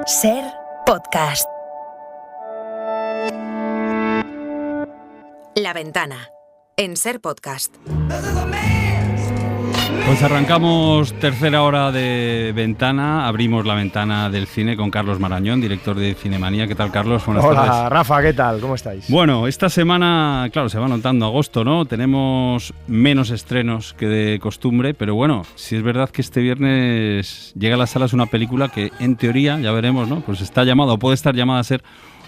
Ser Podcast. La Ventana, en Ser Podcast. Pues arrancamos tercera hora de Ventana, abrimos la ventana del cine con Carlos Marañón, director de Cinemanía. ¿Qué tal, Carlos? Buenas tardes. Hola, Rafa, ¿qué tal? ¿Cómo estáis? Bueno, esta semana, claro, se va notando agosto, ¿no? Tenemos menos estrenos que de costumbre, pero bueno, sí es verdad que este viernes llega a las salas una película que, en teoría, ya veremos, ¿no? Pues está llamada, o puede estar llamada a ser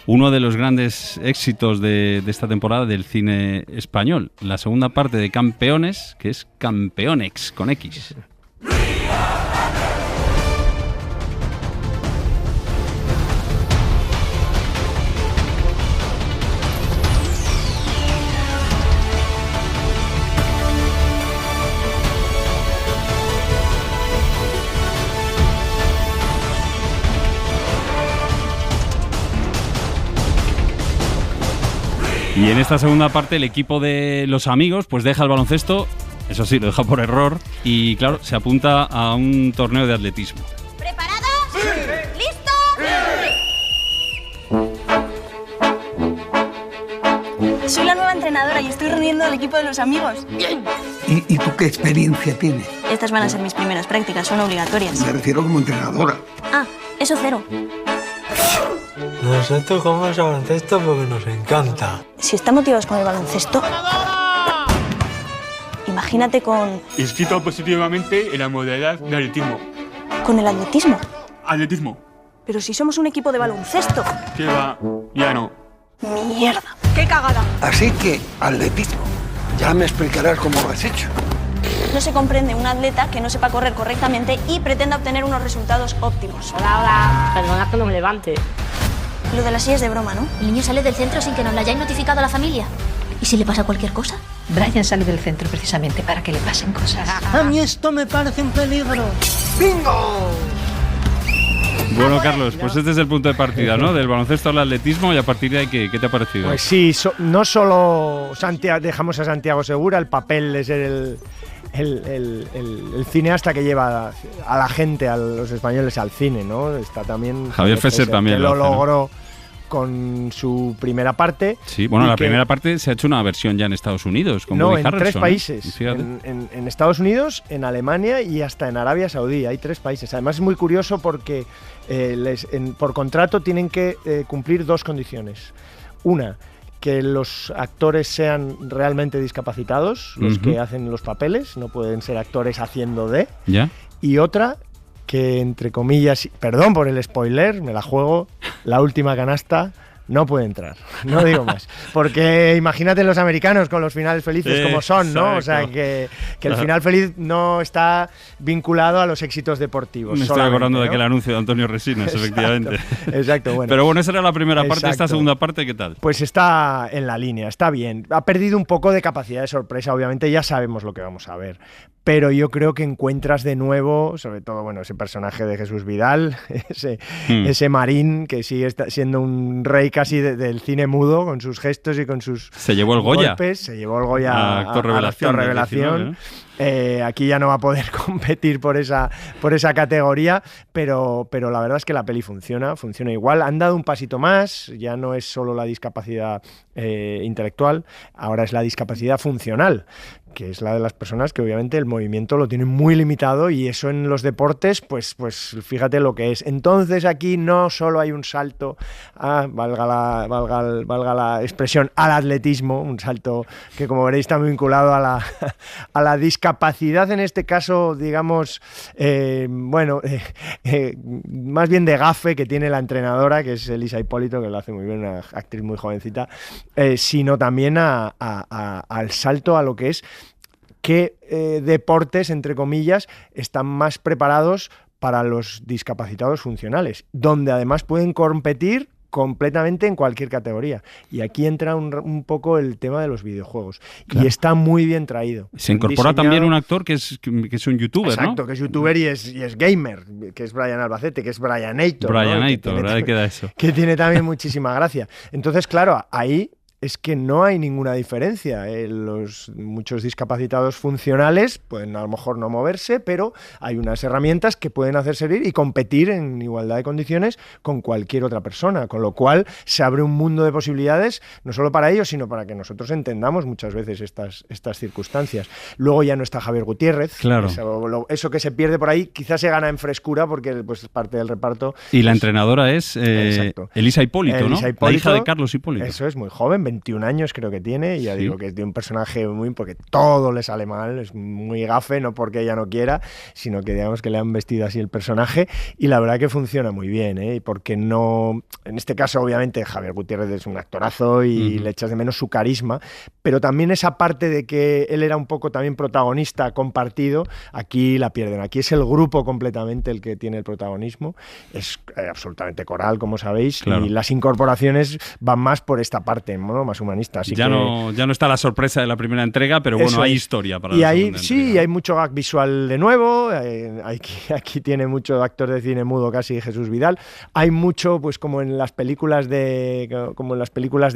uno de los grandes éxitos de esta temporada del cine español. La segunda parte de Campeones, que es Campeonex, con X. Y en esta segunda parte el equipo de los amigos pues deja el baloncesto, eso sí, lo deja por error, y claro, se apunta a un torneo de atletismo. ¿Preparados? ¡Sí! ¿Listos? Soy la nueva entrenadora y estoy reuniendo al equipo de los amigos. Bien. ¿Y tú qué experiencia tienes? Estas van a ser mis primeras prácticas, son obligatorias. Me refiero como entrenadora. Ah, eso cero. Nosotros jugamos al baloncesto porque nos encanta. Si están motivados con el baloncesto, imagínate con... Inscrito positivamente en la modalidad de atletismo. ¿Con el atletismo? Atletismo. Pero si somos un equipo de baloncesto. ¿Qué va? Ya no. ¡Mierda! ¡Qué cagada! Así que, atletismo. Ya me explicarás cómo lo has hecho. No se comprende un atleta que no sepa correr correctamente y pretenda obtener unos resultados óptimos. Hola. Perdona que no me levante. Lo de la silla es de broma, ¿no? El niño sale del centro sin que nos lo hayáis notificado a la familia. ¿Y si le pasa cualquier cosa? Brian sale del centro precisamente para que le pasen cosas. A mí esto me parece un peligro. ¡Bingo! Bueno, Carlos, pues este es el punto de partida, ¿no? Del baloncesto al atletismo, y a partir de ahí, ¿qué te ha parecido? Pues sí, no solo dejamos a Santiago Segura, el papel es el cineasta que lleva a la gente, a los españoles al cine, ¿no? Está también Javier Fesser también que lo lo hace, ¿no? logró con su primera parte. Sí, bueno, la primera parte se ha hecho una versión ya en Estados Unidos, con Woody en Harrelson, 3 países. ¿eh? En Estados Unidos, en Alemania y hasta en Arabia Saudí. Hay 3 países. Además es muy curioso porque por contrato tienen que cumplir 2 condiciones. Una, que los actores sean realmente discapacitados, los que hacen los papeles, no pueden ser actores haciendo de. ¿Ya? Y otra, que entre comillas, perdón por el spoiler, me la juego, la última canasta no puede entrar, no digo más. Porque imagínate los americanos con los finales felices como son, ¿no? O sea, que el final feliz no está vinculado a los éxitos deportivos. Me estoy acordando de aquel anuncio de Antonio Resines, efectivamente. Exacto, bueno. Pero bueno, esa era la primera parte. Esta segunda parte, ¿qué tal? Pues está en la línea, está bien. Ha perdido un poco de capacidad de sorpresa, obviamente ya sabemos lo que vamos a ver. Pero yo creo que encuentras de nuevo, sobre todo, bueno, ese personaje de Jesús Vidal, ese marín que sigue siendo un rey casi del cine mudo, con sus gestos y con sus Se llevó el Goya. golpes. Se llevó el Goya a actor revelación. Aquí ya no va a poder competir por esa categoría, pero la verdad es que la peli funciona igual. Han dado un pasito más, ya no es solo la discapacidad intelectual, ahora es la discapacidad funcional, que es la de las personas que obviamente el movimiento lo tienen muy limitado, y eso en los deportes, pues fíjate lo que es. Entonces aquí no solo hay un salto, valga la expresión, al atletismo, un salto que, como veréis, está muy vinculado a la discapacidad, en este caso, digamos, más bien de gafe que tiene la entrenadora, que es Elisa Hipólito, que lo hace muy bien, una actriz muy jovencita, sino también al salto a lo que es qué deportes, entre comillas, están más preparados para los discapacitados funcionales, donde además pueden competir completamente en cualquier categoría. Y aquí entra un poco el tema de los videojuegos. Claro. Y está muy bien traído. Se incorpora también un actor que es un youtuber, ¿no? Exacto, que es youtuber y es gamer, que es Brian Albacete, que es Brian Aitor. Brian ¿no? Aitor, ¿verdad? Queda eso. Que tiene también muchísima gracia. Entonces, claro, ahí es que no hay ninguna diferencia. Muchos discapacitados funcionales pueden a lo mejor no moverse, pero hay unas herramientas que pueden hacer servir y competir en igualdad de condiciones con cualquier otra persona, con lo cual se abre un mundo de posibilidades, no solo para ellos, sino para que nosotros entendamos muchas veces estas circunstancias. Luego ya no está Javier Gutiérrez, claro. Eso que se pierde por ahí quizás se gana en frescura porque pues, parte del reparto. Y la entrenadora es Elisa Hipólito, ¿no? La hija de Carlos Hipólito. Eso es, muy joven, 21 años creo que tiene, y ya digo que es de un personaje porque todo le sale mal, es muy gafe, no porque ella no quiera, sino que digamos que le han vestido así el personaje, y la verdad que funciona muy bien, y porque no, en este caso obviamente Javier Gutiérrez es un actorazo y le echas de menos su carisma, pero también esa parte de que él era un poco también protagonista compartido, aquí la pierden, aquí es el grupo completamente el que tiene el protagonismo, es absolutamente coral, como sabéis, claro. Y las incorporaciones van más por esta parte, ¿no? Más humanista. Así ya no está la sorpresa de la primera entrega, pero bueno, hay historia para la segunda entrega. Sí, hay mucho gag visual de nuevo, aquí tiene mucho actor de cine mudo casi Jesús Vidal, hay mucho, pues como en las películas de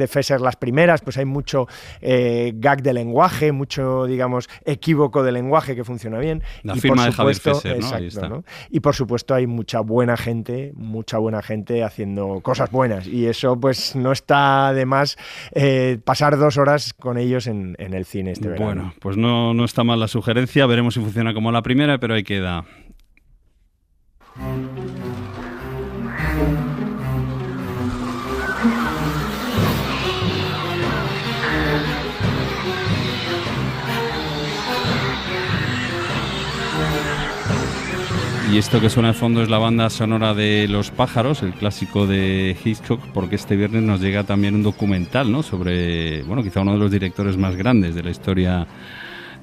Fesser, las primeras, pues hay mucho gag de lenguaje, mucho, digamos, equívoco de lenguaje que funciona bien. La firma de Javier Fesser, ¿no? Exacto, ahí está. ¿no? Y por supuesto hay mucha buena gente haciendo cosas buenas, y eso pues no está de más pasar 2 horas con ellos en el cine este verano. Bueno, pues no está mal la sugerencia, veremos si funciona como la primera, pero ahí queda. Y esto que suena de fondo es la banda sonora de Los pájaros, el clásico de Hitchcock, porque este viernes nos llega también un documental, ¿no? Sobre, bueno, quizá uno de los directores más grandes de la historia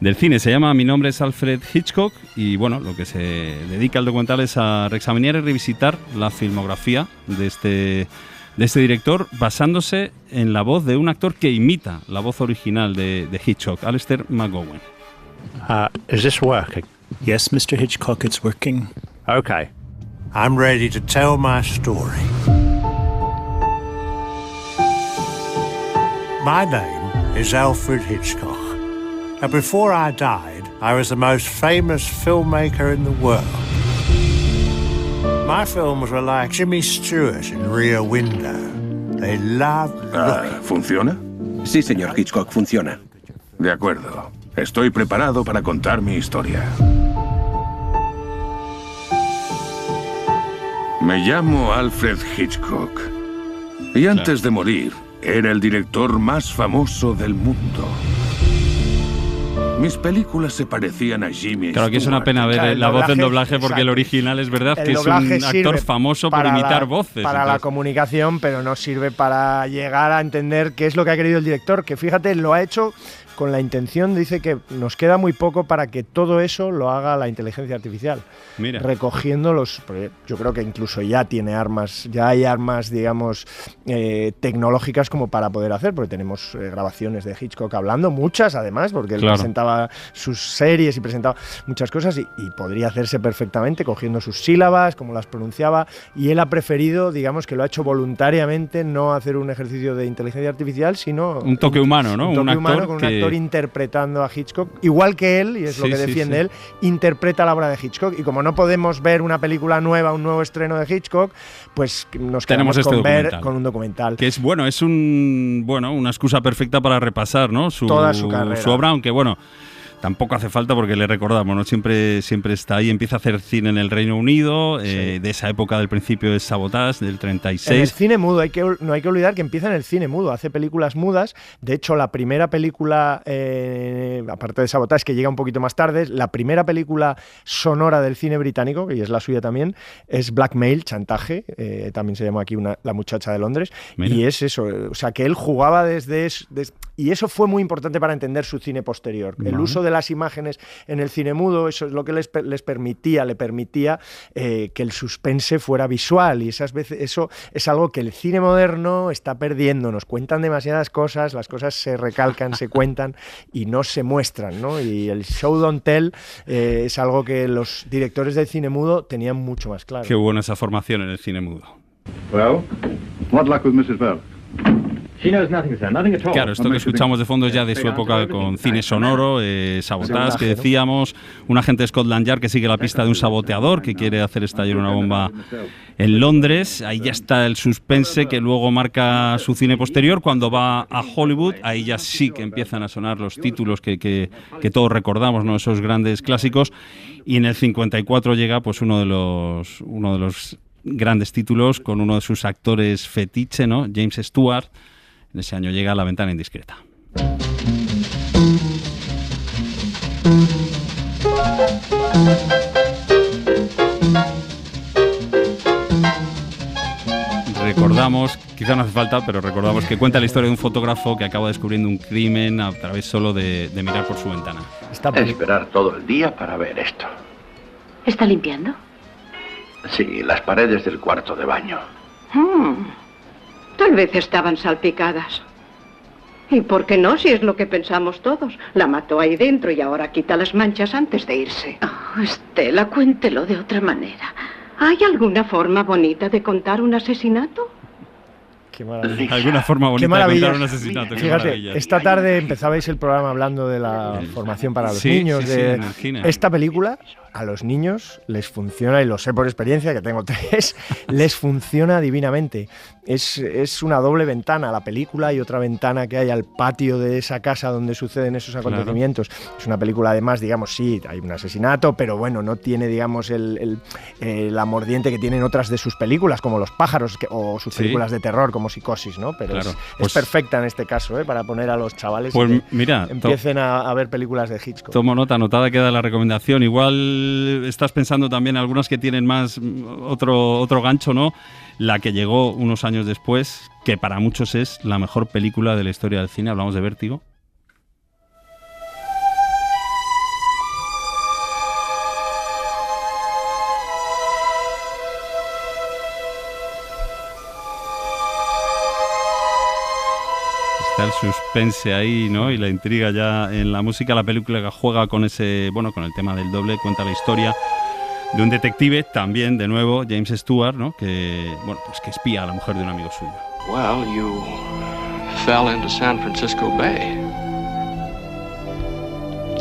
del cine. Se llama Mi nombre es Alfred Hitchcock, y bueno, lo que se dedica el documental es a reexaminar y revisitar la filmografía de este director, basándose en la voz de un actor que imita la voz original de Hitchcock, Alistair McGowan. Is this working? Yes, Mr. Hitchcock, it's working. Okay. I'm ready to tell my story. My name is Alfred Hitchcock. And before I died, I was the most famous filmmaker in the world. My films were like Jimmy Stewart in Rear Window. They loved looking. ¿Funciona? Sí, señor Hitchcock, funciona. De acuerdo. Estoy preparado para contar mi historia. Me llamo Alfred Hitchcock. Y antes de morir, era el director más famoso del mundo. Mis películas se parecían a Jimmy Stewart. Claro, que es una pena ver la voz en doblaje, porque el original es verdad que es un actor famoso por imitar voces. Para la comunicación, pero no sirve para llegar a entender qué es lo que ha querido el director, que fíjate, lo ha hecho con la intención, dice que nos queda muy poco para que todo eso lo haga la inteligencia artificial. Mira. Recogiendo yo creo que incluso ya hay armas, digamos, tecnológicas como para poder hacer, porque tenemos grabaciones de Hitchcock hablando, muchas además, porque él presentaba sus series y presentaba muchas cosas, y podría hacerse perfectamente cogiendo sus sílabas, como las pronunciaba, y él ha preferido, digamos, que lo ha hecho voluntariamente, no hacer un ejercicio de inteligencia artificial, sino un toque humano, ¿no? Un actor interpretando a Hitchcock, igual que él, y es lo que defiende él, interpreta la obra de Hitchcock, y como no podemos ver una película nueva, un nuevo estreno de Hitchcock, pues nos quedamos con un documental. Que es una excusa perfecta para repasar, ¿no? Toda su carrera. Su obra, aunque bueno, tampoco hace falta porque le recordamos, ¿no? Siempre está ahí. Empieza a hacer cine en el Reino Unido, de esa época del principio de Sabotage, del 36. En el cine mudo, no hay que olvidar que empieza en el cine mudo, hace películas mudas. De hecho, la primera película, aparte de Sabotage, que llega un poquito más tarde, la primera película sonora del cine británico, que es la suya también, es Blackmail, Chantaje, también se llama aquí La muchacha de Londres. Mira. Y es eso, o sea, que él jugaba y eso fue muy importante para entender su cine posterior. El uso de las imágenes en el cine mudo, eso es lo que le permitía que el suspense fuera visual, y esas veces eso es algo que el cine moderno está perdiendo. Nos cuentan demasiadas cosas, las cosas se recalcan, se cuentan y no se muestran, ¿no? Y el show don't tell es algo que los directores del cine mudo tenían mucho más claro. Qué buena esa formación en el cine mudo. Well, what luck with Mrs. Bell? Claro, esto que escuchamos de fondo es ya de su época con cine sonoro, Sabotage, que decíamos, un agente de Scotland Yard que sigue la pista de un saboteador que quiere hacer estallar una bomba en Londres. Ahí ya está el suspense que luego marca su cine posterior. Cuando va a Hollywood, ahí ya sí que empiezan a sonar los títulos que todos recordamos, ¿no? Esos grandes clásicos. Y en el 54 llega pues uno de los grandes títulos con uno de sus actores fetiche, ¿no? James Stewart. En ese año llega La ventana indiscreta. Recordamos, quizá no hace falta, pero recordamos que cuenta la historia de un fotógrafo que acaba descubriendo un crimen a través solo de mirar por su ventana. Esperar todo el día para ver esto. ¿Está limpiando? Sí, las paredes del cuarto de baño. Tal vez estaban salpicadas. ¿Y por qué no, si es lo que pensamos todos? La mató ahí dentro y ahora quita las manchas antes de irse. Oh, Estela, cuéntelo de otra manera. ¿Hay alguna forma bonita de contar un asesinato? Qué maravilla. Alguna forma bonita de contar un asesinato. Fíjate, esta tarde empezabais el programa hablando de la formación para los niños. En el cine. Esta película a los niños les funciona, y lo sé por experiencia, que tengo 3, les funciona divinamente. Es una doble ventana a la película y otra ventana que hay al patio de esa casa donde suceden esos acontecimientos. Claro. Es una película, además, digamos, sí, hay un asesinato, pero bueno, no tiene, digamos, el mordiente que tienen otras de sus películas, como Los pájaros o sus películas de terror, como Psicosis, ¿no? Pero claro, es perfecta en este caso, para poner a los chavales que empiecen a ver películas de Hitchcock. Tomo nota, anotada queda la recomendación. Igual estás pensando también algunas que tienen más otro gancho, ¿no? La que llegó unos años después, que para muchos es la mejor película de la historia del cine. Hablamos de Vértigo. Está el suspense ahí, ¿no? Y la intriga ya en la música. La película que juega con con el tema del doble, cuenta la historia de un detective, también, de nuevo, James Stewart, ¿no? Que espía a la mujer de un amigo suyo. Well, you fell into San Francisco Bay.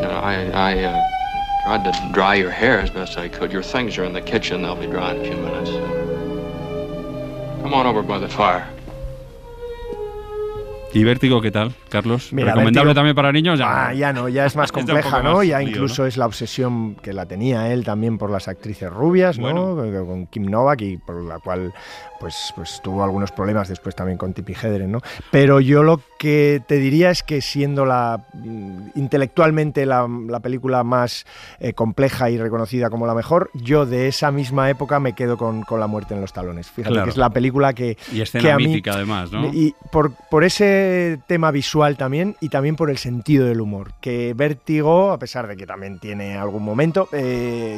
I tried to dry your hair as best I could. Your things are in the kitchen. They'll be dry in a few minutes. Come on over by the fire. ¿Y Vértigo qué tal, Carlos? Mira, ¿recomendable Vértigo, también para niños? Ya no, ya es más compleja, ¿no? Ya incluso ¿no? Es la obsesión que la tenía él también por las actrices rubias, ¿no? Con Kim Novak, y por la cual pues tuvo algunos problemas después también con Tippi Hedren, ¿no? Pero yo lo que te diría es que siendo intelectualmente la película más compleja y reconocida como la mejor, yo de esa misma época me quedo con La muerte en los talones. Fíjate que es la película que... Y escena mítica además, ¿no? Y por ese tema visual también, y también por el sentido del humor, que Vértigo, a pesar de que también tiene algún momento,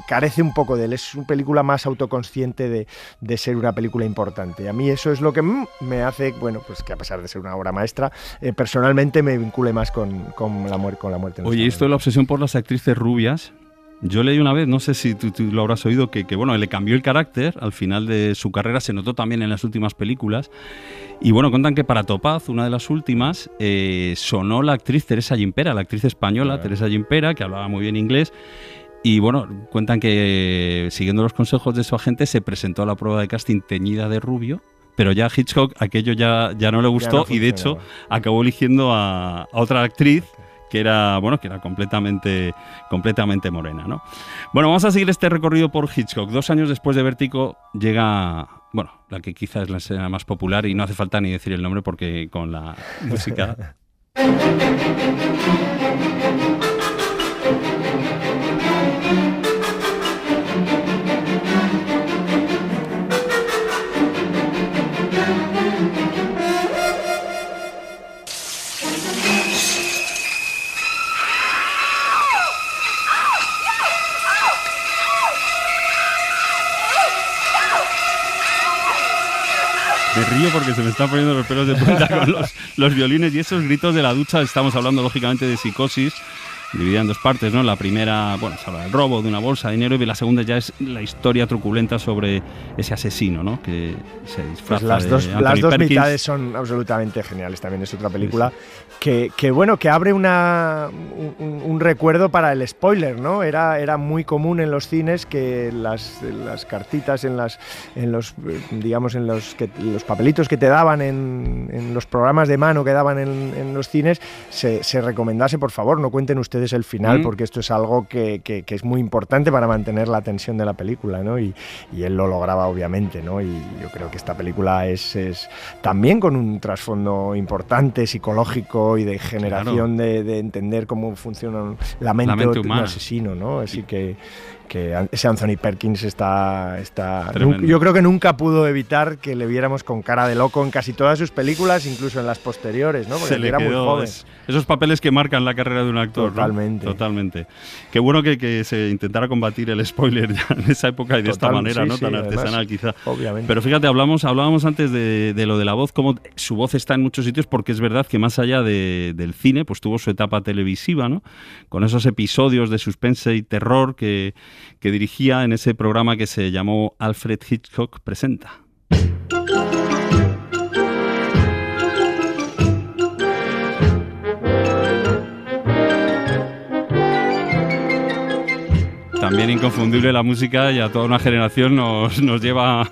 carece un poco de él. Es una película más autoconsciente de ser una película importante. Y a mí eso es lo que me hace, pues que a pesar de ser una obra maestra, personalmente me vincule más con la muerte. Oye, esto de la obsesión por las actrices rubias, yo leí una vez, no sé si tú lo habrás oído, que le cambió el carácter al final de su carrera, se notó también en las últimas películas. Y cuentan que para Topaz, una de las últimas, sonó la actriz Teresa Gimpera, la actriz española Teresa Gimpera, que hablaba muy bien inglés. Y cuentan que, siguiendo los consejos de su agente, se presentó a la prueba de casting teñida de rubio, pero ya a Hitchcock aquello ya no le gustó, y de hecho acabó eligiendo a otra actriz que era completamente morena, ¿no? Bueno, vamos a seguir este recorrido por Hitchcock. 2 años después de Vértigo llega, la que quizás es la escena más popular, y no hace falta ni decir el nombre porque con la música... Me río porque se me están poniendo los pelos de punta con los violines y esos gritos de la ducha. Estamos hablando, lógicamente, de Psicosis, dividida en dos partes, ¿no? La primera, bueno, se habla del robo de una bolsa de dinero y la segunda ya es la historia truculenta sobre ese asesino, ¿no? Que se disfraza pues las dos Perkins. mitades son absolutamente geniales. También es otra película que abre un recuerdo para el spoiler, ¿no? Era muy común en los cines que las cartitas en los papelitos que te daban en los programas de mano que daban en los cines se recomendase, por favor, no cuenten ustedes el final, porque esto es algo que es muy importante para mantener la tensión de la película, ¿no? Y él lo lograba, obviamente, ¿no? Y yo creo que esta película es también con un trasfondo importante, psicológico y de generación, claro, de entender cómo funciona la mente de un asesino, ¿no? Así que ese Anthony Perkins está yo creo que nunca pudo evitar que le viéramos con cara de loco en casi todas sus películas, incluso en las posteriores, ¿no? Porque era muy joven. Esos papeles que marcan la carrera de un actor. Totalmente. ¿No? Totalmente. Qué bueno que se intentara combatir el spoiler ya en esa época y de esta manera, ¿no? Tan artesanal, además, quizá. Obviamente. Pero fíjate, hablábamos antes de lo de la voz, cómo su voz está en muchos sitios, porque es verdad que más allá del cine, pues tuvo su etapa televisiva, ¿no? Con esos episodios de suspense y terror que dirigía en ese programa que se llamó Alfred Hitchcock Presenta. También inconfundible la música, y a toda una generación nos lleva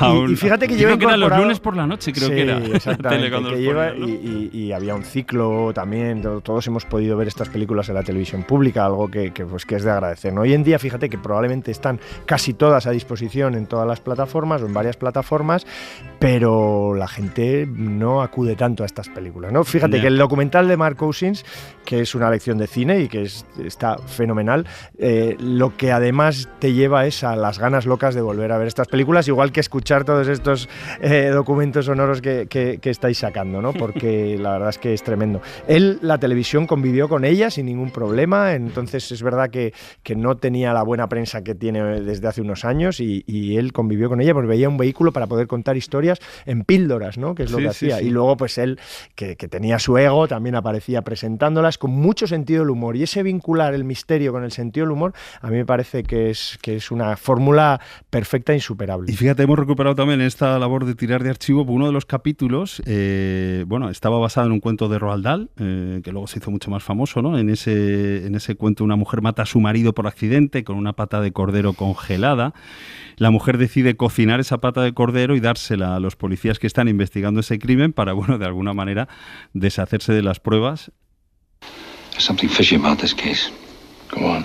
y fíjate que lleva creo que era los lunes por la noche, creo que era. Exactamente, que lleva, y había un ciclo también, todos hemos podido ver estas películas en la televisión pública, algo que es de agradecer, ¿no? Hoy en día, fíjate que probablemente están casi todas a disposición en todas las plataformas o en varias plataformas, pero la gente no acude tanto a estas películas, ¿no? Fíjate que el documental de Mark Cousins, que es una lección de cine y que está fenomenal, lo que además te lleva es a las ganas locas de volver a ver estas películas, igual que escuchar todos estos documentos sonoros que estáis sacando, ¿no? Porque la verdad es que es tremendo. Él, la televisión, convivió con ella sin ningún problema, entonces es verdad que no tenía la buena prensa que tiene desde hace unos años, y él convivió con ella porque veía un vehículo para poder contar historias en píldoras, ¿no? Que es lo que hacía. Y luego, pues él, que tenía su ego, también aparecía presentándolas con mucho sentido del humor, y ese vincular el misterio con el sentido del humor, a mí me parece que es una fórmula perfecta e insuperable. Y fíjate, hemos recuperado también esta labor de tirar de archivo. Uno de los capítulos, estaba basado en un cuento de Roald Dahl, que luego se hizo mucho más famoso, ¿no? En ese cuento, una mujer mata a su marido por accidente con una pata de cordero congelada. La mujer decide cocinar esa pata de cordero y dársela a los policías que están investigando ese crimen para, de alguna manera deshacerse de las pruebas. There's something fishy about this case. Go on.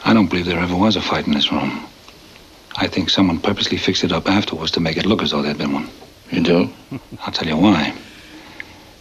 I don't believe there ever was a fight in this room. I think someone purposely fixed it up afterwards to make it look as though there'd been one. You do? I'll tell you why.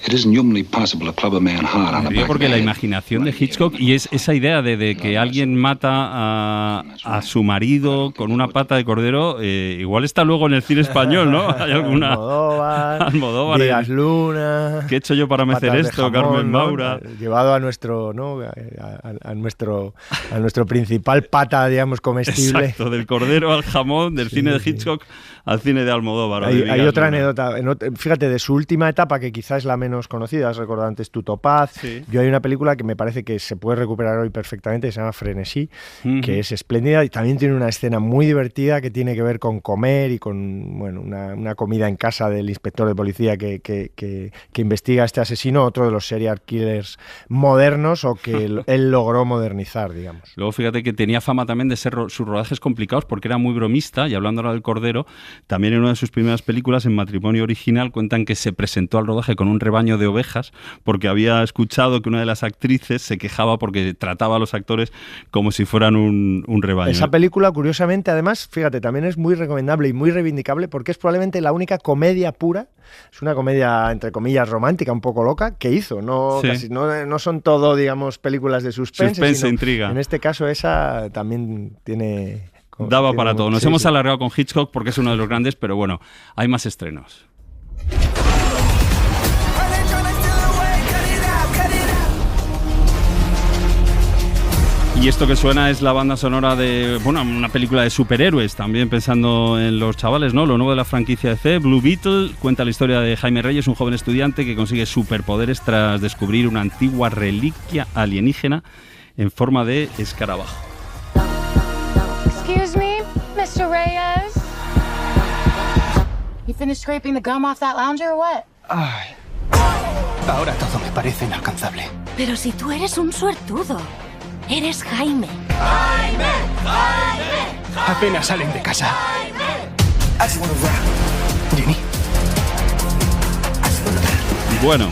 It isn't humanly possible to club a man hard on the back. Porque la imaginación de Hitchcock, y es esa idea de que alguien mata a su marido con una pata de cordero, igual está luego en el cine español, ¿no? Hay alguna Almodóvar, Díaz Luna. ¿Qué he hecho yo para merecer esto, jamón, Carmen Maura? ¿No? Llevado a nuestro, ¿no? a nuestro principal pata, digamos, comestible. Exacto, del cordero al jamón, del cine de Hitchcock al cine de Almodóvar. Hay otra anécdota, fíjate, de su última etapa, que quizás es la menos conocida, has recordado antes Tu Topaz. Sí. Yo hay una película que me parece que se puede recuperar hoy perfectamente, que se llama Frenesí, que es espléndida y también tiene una escena muy divertida que tiene que ver con comer y con una comida en casa del inspector de policía que investiga a este asesino, otro de los serial killers modernos o que él logró modernizar, digamos. Luego fíjate que tenía fama también de ser sus rodajes complicados porque era muy bromista, y hablando ahora del cordero, también en una de sus primeras películas, en Matrimonio Original, cuentan que se presentó al rodaje con un rebaño de ovejas porque había escuchado que una de las actrices se quejaba porque trataba a los actores como si fueran un rebaño. Esa película, curiosamente, además, fíjate, también es muy recomendable y muy reivindicable porque es probablemente la única comedia pura, es una comedia, entre comillas, romántica, un poco loca, que hizo. No son todo, digamos, películas de suspense, sino, intriga. En este caso, esa también tiene... Daba para todo. Nos hemos alargado con Hitchcock porque es uno de los grandes, pero bueno, hay más estrenos. Y esto que suena es la banda sonora de, bueno, una película de superhéroes, también pensando en los chavales, ¿no? Lo nuevo de la franquicia DC, Blue Beetle, cuenta la historia de Jaime Reyes, un joven estudiante que consigue superpoderes tras descubrir una antigua reliquia alienígena en forma de escarabajo. Excuse me, Mr. Reyes. You finished scraping the gum off that lounger or what? Ay. Ahora todo me parece inalcanzable. Pero si tú eres un suertudo. Eres Jaime. ¡Jaime! ¡Jaime! Apenas salen de casa. Jenny. Bueno,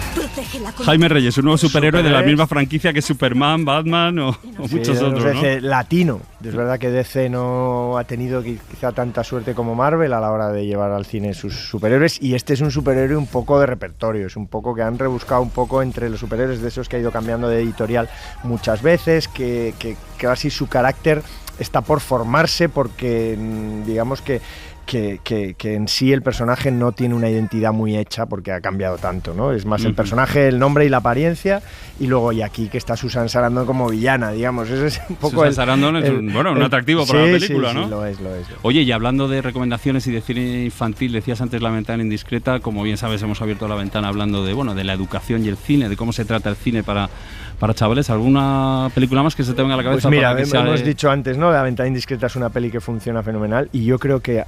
Jaime Reyes, un nuevo superhéroe de la misma franquicia que Superman, Batman o muchos otros, ¿no? Latino. Es verdad que DC no ha tenido quizá tanta suerte como Marvel a la hora de llevar al cine sus superhéroes, y este es un superhéroe un poco de repertorio, es un poco que han rebuscado un poco entre los superhéroes de esos que ha ido cambiando de editorial muchas veces, que casi su carácter está por formarse porque digamos que en sí el personaje no tiene una identidad muy hecha porque ha cambiado tanto, ¿no? Es más el personaje, el nombre y la apariencia, y luego y aquí que está Susan Sarandon como villana, digamos. Ese es un poco Susan Sarandon es un atractivo para la película, ¿no? Sí, lo es. Oye, y hablando de recomendaciones y de cine infantil, decías antes La Ventana Indiscreta, como bien sabes hemos abierto la ventana hablando de la educación y el cine, de cómo se trata el cine para chavales. ¿Alguna película más que se te venga a la cabeza? Pues mira, hemos dicho antes, ¿no? La Ventana Indiscreta es una peli que funciona fenomenal, y yo creo que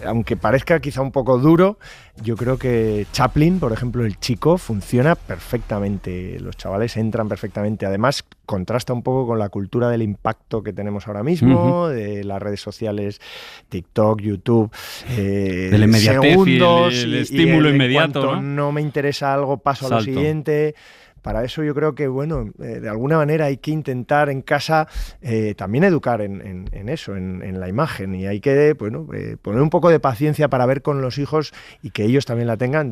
aunque parezca quizá un poco duro, yo creo que Chaplin, por ejemplo, El Chico, funciona perfectamente. Los chavales entran perfectamente. Además, contrasta un poco con la cultura del impacto que tenemos ahora mismo, de las redes sociales, TikTok, YouTube, del inmediatez segundos, y el estímulo inmediato, en cuanto no me interesa algo, paso a lo siguiente. Para eso yo creo que, de alguna manera hay que intentar en casa también educar en eso, en la imagen, y hay que, poner un poco de paciencia para ver con los hijos y que ellos también la tengan,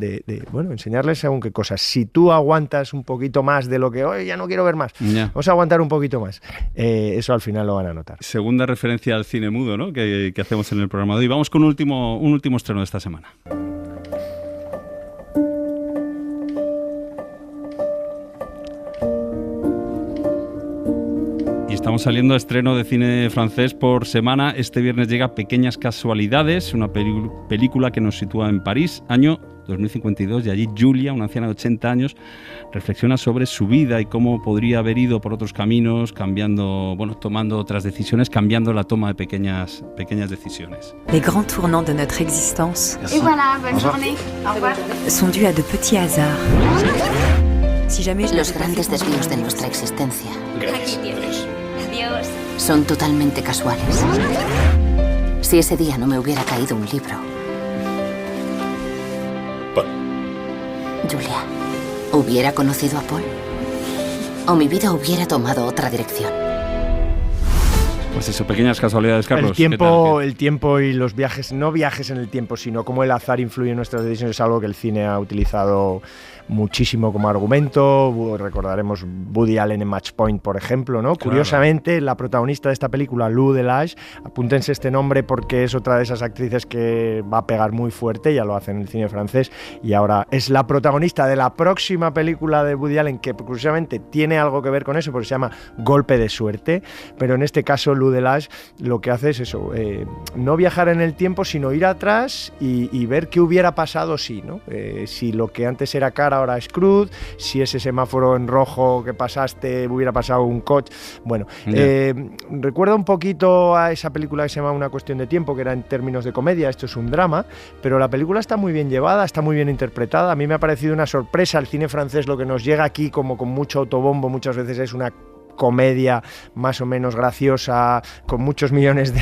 enseñarles según qué cosas. Si tú aguantas un poquito más de lo que, hoy ya no quiero ver más, vamos a aguantar un poquito más, eso al final lo van a notar. Segunda referencia al cine mudo, ¿no? que hacemos en el programa de hoy. Vamos con un último estreno de esta semana. Estamos saliendo a estreno de cine francés por semana. Este viernes llega Pequeñas Casualidades, una película que nos sitúa en París, año 2052, y allí Julia, una anciana de 80 años, reflexiona sobre su vida y cómo podría haber ido por otros caminos, tomando otras decisiones, cambiando la toma de pequeñas decisiones. Les grands tournants de notre existence. Et voilà, bonne journée. Au revoir. Sont dus à de petits hasards. Si jamais Los grandes desvíos de nuestra existencia. Aquí tienes. Adiós. Son totalmente casuales. Si ese día no me hubiera caído un libro. Paul. Julia, ¿hubiera conocido a Paul? ¿O mi vida hubiera tomado otra dirección? Pues eso, pequeñas casualidades, Carlos. El tiempo y los viajes, no viajes en el tiempo, sino cómo el azar influye en nuestras decisiones, es algo que el cine ha utilizado muchísimo como argumento. Recordaremos Woody Allen en Match Point, por ejemplo, ¿no? Claro. Curiosamente, la protagonista de esta película, Lou Delage, apúntense este nombre porque es otra de esas actrices que va a pegar muy fuerte, ya lo hace en el cine francés, y ahora es la protagonista de la próxima película de Woody Allen, que curiosamente tiene algo que ver con eso, porque se llama Golpe de Suerte, pero en este caso Lou Delage lo que hace es eso, no viajar en el tiempo, sino ir atrás y ver qué hubiera pasado si, ¿no? Si lo que antes era cara ahora es cruz, si ese semáforo en rojo que pasaste hubiera pasado un coche. Bueno, recuerda un poquito a esa película que se llama Una cuestión de tiempo, que era en términos de comedia. Esto es un drama, pero la película está muy bien llevada, está muy bien interpretada. A mí me ha parecido una sorpresa. El cine francés, lo que nos llega aquí como con mucho autobombo, muchas veces es una comedia más o menos graciosa, con muchos millones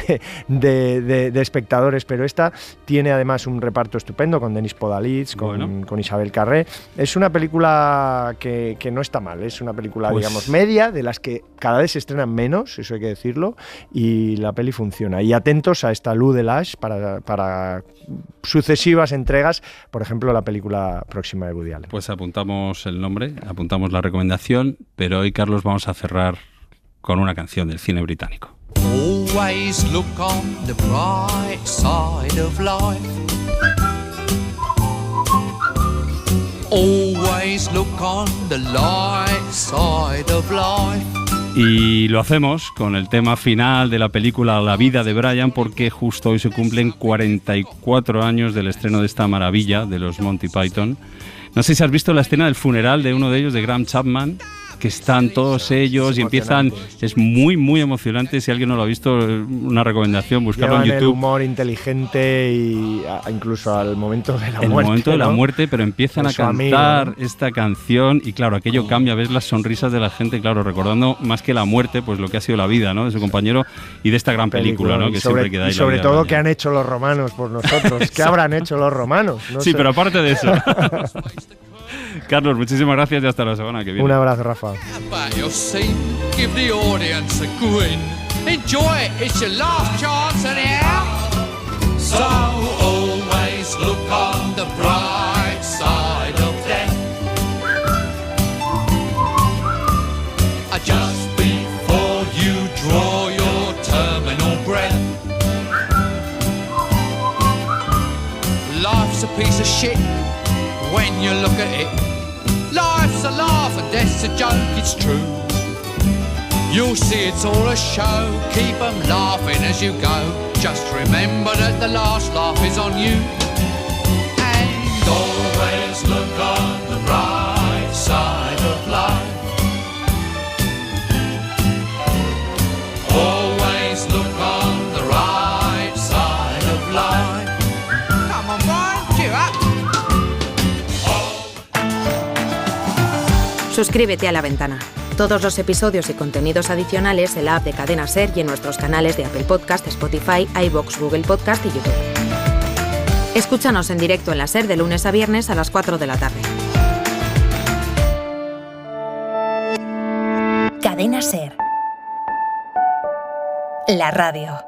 de espectadores, pero esta tiene además un reparto estupendo con Denis Podalides, con Isabel Carré. Es una película que no está mal, es una película, digamos, media, de las que cada vez se estrenan menos, eso hay que decirlo, y la peli funciona. Y atentos a esta Lou Delage para sucesivas entregas, por ejemplo, la película próxima de Woody Allen. Pues apuntamos el nombre, apuntamos la recomendación, pero hoy, Carlos, vamos a cerrar con una canción del cine británico. Always look on the bright side of life. Always look on the light side of life. Y lo hacemos con el tema final de la película La vida de Brian, porque justo hoy se cumplen 44 años del estreno de esta maravilla de los Monty Python. No sé si has visto la escena del funeral de uno de ellos, de Graham Chapman, que están todos ellos y empiezan, es muy muy emocionante. Si alguien no lo ha visto, una recomendación, buscarlo en YouTube. El humor inteligente y incluso al momento de la muerte. El momento de la ¿no? muerte, pero empiezan a cantar esta canción y claro, aquello cambia, ves las sonrisas de la gente, claro, recordando más que la muerte, pues lo que ha sido la vida, ¿no? De su compañero y de esta gran película, ¿no? Que siempre queda ahí. Y sobre todo, ¿qué han hecho los romanos por nosotros? ¿Qué habrán hecho los romanos? No sí, sé. pero aparte de eso. Carlos, muchísimas gracias y hasta la semana que viene. Un abrazo, Rafa. Give the audience a grin. Enjoy it, it's your last chance anyhow. So always look on the bright side of death. Just before you draw your terminal breath. Life's a piece of shit when you look at it. Life's a laugh and death's a joke, it's true. You'll see it's all a show, keep them laughing as you go. Just remember that the last laugh is on you. And always look on the bright side of life. Always look on the right side of life. Come on, Brian, cheer up. Suscríbete a La Ventana. Todos los episodios y contenidos adicionales en la app de Cadena SER y en nuestros canales de Apple Podcast, Spotify, iVoox, Google Podcast y YouTube. Escúchanos en directo en la SER de lunes a viernes a las 4 de la tarde. Cadena SER. La radio.